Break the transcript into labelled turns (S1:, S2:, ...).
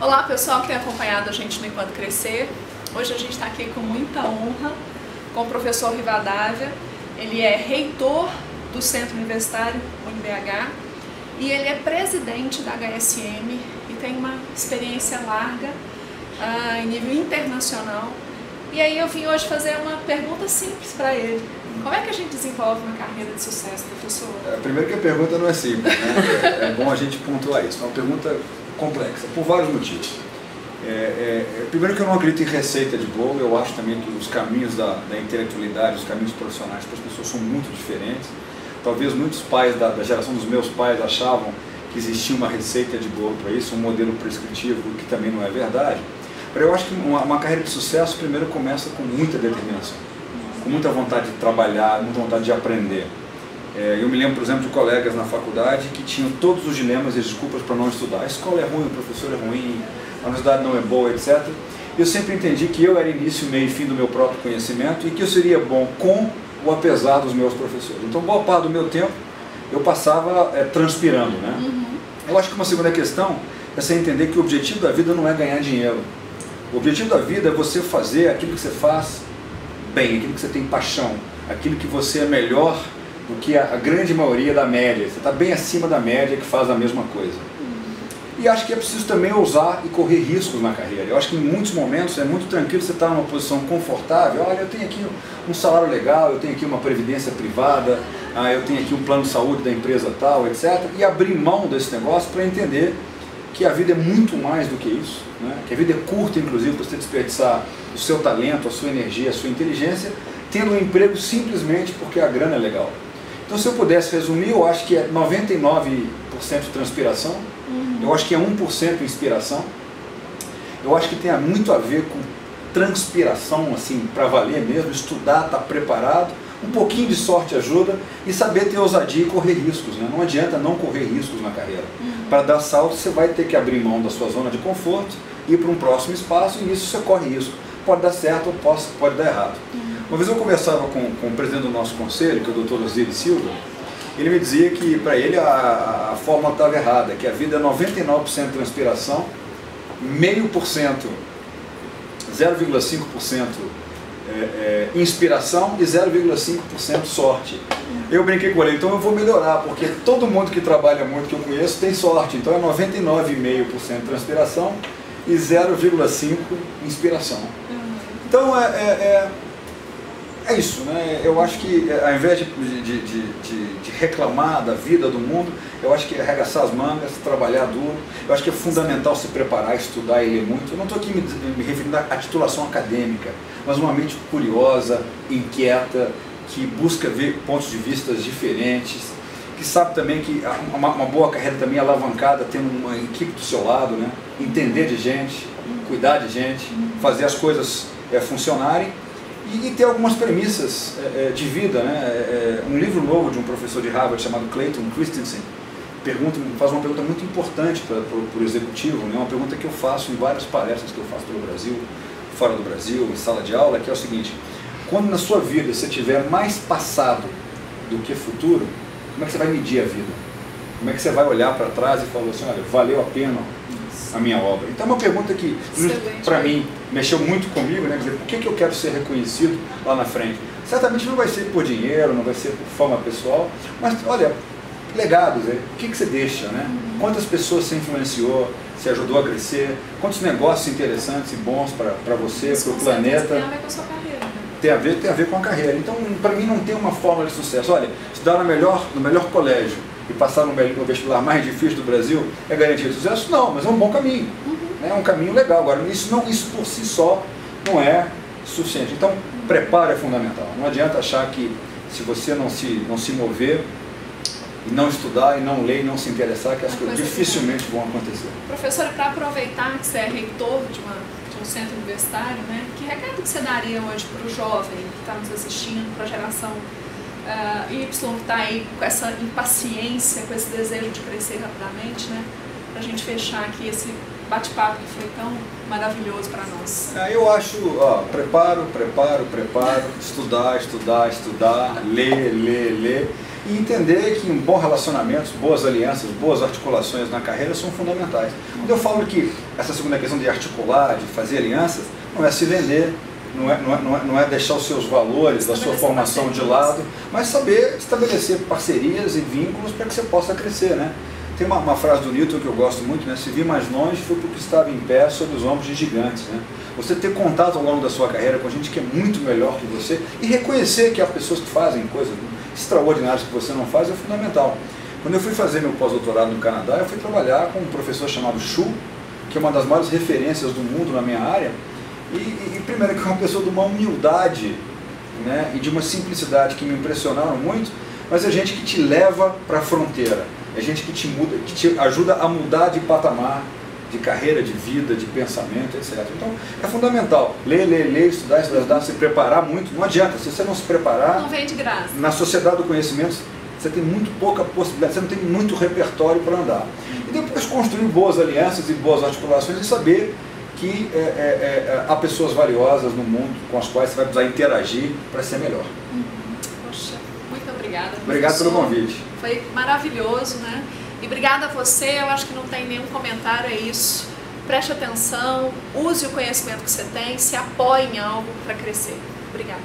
S1: Olá pessoal que tem acompanhado a gente no Enquanto Crescer. Hoje a gente está aqui com muita honra com o professor Rivadavia. Ele é reitor do Centro Universitário UniBH e ele é presidente da HSM e tem uma experiência larga em nível internacional. E aí eu vim hoje fazer uma pergunta simples para ele. Como é que a gente desenvolve uma carreira de sucesso, professor?
S2: Primeiro que a pergunta não é simples, né? É bom a gente pontuar isso. É uma pergunta complexa, por vários motivos. Primeiro que eu não acredito em receita de bolo. Eu acho também que os caminhos da intelectualidade, os caminhos profissionais para as pessoas são muito diferentes. Talvez muitos pais da geração dos meus pais achavam que existia uma receita de bolo para isso, um modelo prescritivo, que também não é verdade. Mas eu acho que uma carreira de sucesso primeiro começa com muita determinação, com muita vontade de trabalhar, muita vontade de aprender. Eu me lembro, por exemplo, de colegas na faculdade que tinham todos os dilemas e desculpas para não estudar. A escola é ruim, o professor é ruim, a universidade não é boa, etc. Eu sempre entendi que eu era início, meio e fim do meu próprio conhecimento e que eu seria bom com ou apesar dos meus professores. Então, boa parte do meu tempo eu passava transpirando, né? Eu acho que uma segunda questão é você entender que o objetivo da vida não é ganhar dinheiro. O objetivo da vida é você fazer aquilo que você faz bem, aquilo que você tem paixão, aquilo que você é melhor do que a grande maioria da média. Você está bem acima da média que faz a mesma coisa. E acho que é preciso também ousar e correr riscos na carreira. Eu acho que em muitos momentos é muito tranquilo você estar numa posição confortável. Olha, eu tenho aqui um salário legal, eu tenho aqui uma previdência privada, eu tenho aqui um plano de saúde da empresa tal, etc. E abrir mão desse negócio para entender que a vida é muito mais do que isso, né? Que a vida é curta, inclusive, para você desperdiçar o seu talento, a sua energia, a sua inteligência, tendo um emprego simplesmente porque a grana é legal. Então, se eu pudesse resumir, eu acho que é 99% transpiração, eu acho que é 1% inspiração, eu acho que tem muito a ver com transpiração, assim, para valer mesmo, estudar, estar preparado, um pouquinho de sorte ajuda e saber ter ousadia e correr riscos, né? Não adianta não correr riscos na carreira. Para dar salto, você vai ter que abrir mão da sua zona de conforto, ir para um próximo espaço e nisso você corre risco. Pode dar certo ou pode dar errado. Uma vez eu conversava com o presidente do nosso conselho, que é o Dr. Osiris Silva. Ele me dizia que para ele a fórmula estava errada, que a vida é 99% transpiração, 0,5%, 0,5% inspiração e 0,5% sorte. Eu brinquei com ele, então eu vou melhorar, porque todo mundo que trabalha muito, que eu conheço, tem sorte. Então é 99,5% transpiração e 0,5% inspiração. Então é isso, né? Eu acho que ao invés de reclamar da vida, do mundo, eu acho que é arregaçar as mangas, trabalhar duro. Eu acho que é fundamental se preparar, estudar e ler muito. Eu não estou aqui me referindo à titulação acadêmica, mas uma mente curiosa, inquieta, que busca ver pontos de vista diferentes, que sabe também que uma boa carreira também é alavancada tendo uma equipe do seu lado, né? Entender de gente, cuidar de gente, fazer as coisas funcionarem. E ter algumas premissas de vida, né? Um livro novo de um professor de Harvard chamado Clayton Christensen faz uma pergunta muito importante para o executivo, né? Uma pergunta que eu faço em várias palestras que eu faço pelo Brasil, fora do Brasil, em sala de aula, que é o seguinte: quando na sua vida você tiver mais passado do que futuro, como é que você vai medir a vida? Como é que você vai olhar para trás e falar assim, olha, valeu a pena a minha obra? Então é uma pergunta que, para mim, mexeu muito comigo, né? Quer dizer, por que eu quero ser reconhecido lá na frente? Certamente não vai ser por dinheiro, não vai ser por fama pessoal, mas, olha, legados, o que você deixa, né? Quantas pessoas você influenciou, você ajudou a crescer, quantos negócios interessantes e bons para você, para o planeta.
S1: Tem a ver com a sua carreira, né?
S2: Tem a ver com a carreira. Então, para mim, não tem uma fórmula de sucesso. Olha, estudar no melhor colégio e passar no vestibular mais difícil do Brasil é garantia de sucesso? Não, mas é um bom caminho. É um caminho legal. Agora, isso por si só não é suficiente. Então, preparo é fundamental. Não adianta achar que se você não se mover, e não estudar, e não ler, e não se interessar, que as coisas dificilmente vão acontecer.
S1: Professora, para aproveitar que você é reitor de um centro universitário, né, que recado que você daria hoje para o jovem que está nos assistindo, para a geração Y, que está aí com essa impaciência, com esse desejo de crescer rapidamente, né, para a gente fechar aqui esse bate-papo que foi tão maravilhoso para nós?
S2: Eu acho, preparo, estudar, ler. e entender que um bom relacionamento, boas alianças, boas articulações na carreira são fundamentais. Quando eu falo que essa segunda questão de articular, de fazer alianças, não é se vender, não é deixar os seus valores, a sua formação de lado, mas saber estabelecer parcerias e vínculos para que você possa crescer, né? Tem uma frase do Newton que eu gosto muito, né? Se vir mais longe foi porque estava em pé sobre os ombros de gigantes, né? Você ter contato ao longo da sua carreira com gente que é muito melhor que você e reconhecer que há pessoas que fazem coisas extraordinárias que você não faz é fundamental. Quando eu fui fazer meu pós-doutorado no Canadá, eu fui trabalhar com um professor chamado Shu, que é uma das maiores referências do mundo na minha área, e primeiro que é uma pessoa de uma humildade, né, e de uma simplicidade que me impressionaram muito, mas é gente que te leva para a fronteira, é gente que te muda, que te ajuda a mudar de patamar, de carreira, de vida, de pensamento, etc. Então é fundamental ler, estudar, se preparar muito. Não adianta, se você não se preparar,
S1: não vem de graça.
S2: Na sociedade do conhecimento você tem muito pouca possibilidade, você não tem muito repertório para andar. E depois construir boas alianças e boas articulações e saber que há pessoas valiosas no mundo com as quais você vai precisar interagir para ser melhor.
S1: Poxa, muito obrigada.
S2: Obrigado pelo convite.
S1: Foi maravilhoso, né? E obrigada a você, eu acho que não tem nenhum comentário, é isso. Preste atenção, use o conhecimento que você tem, se apoie em algo para crescer. Obrigada.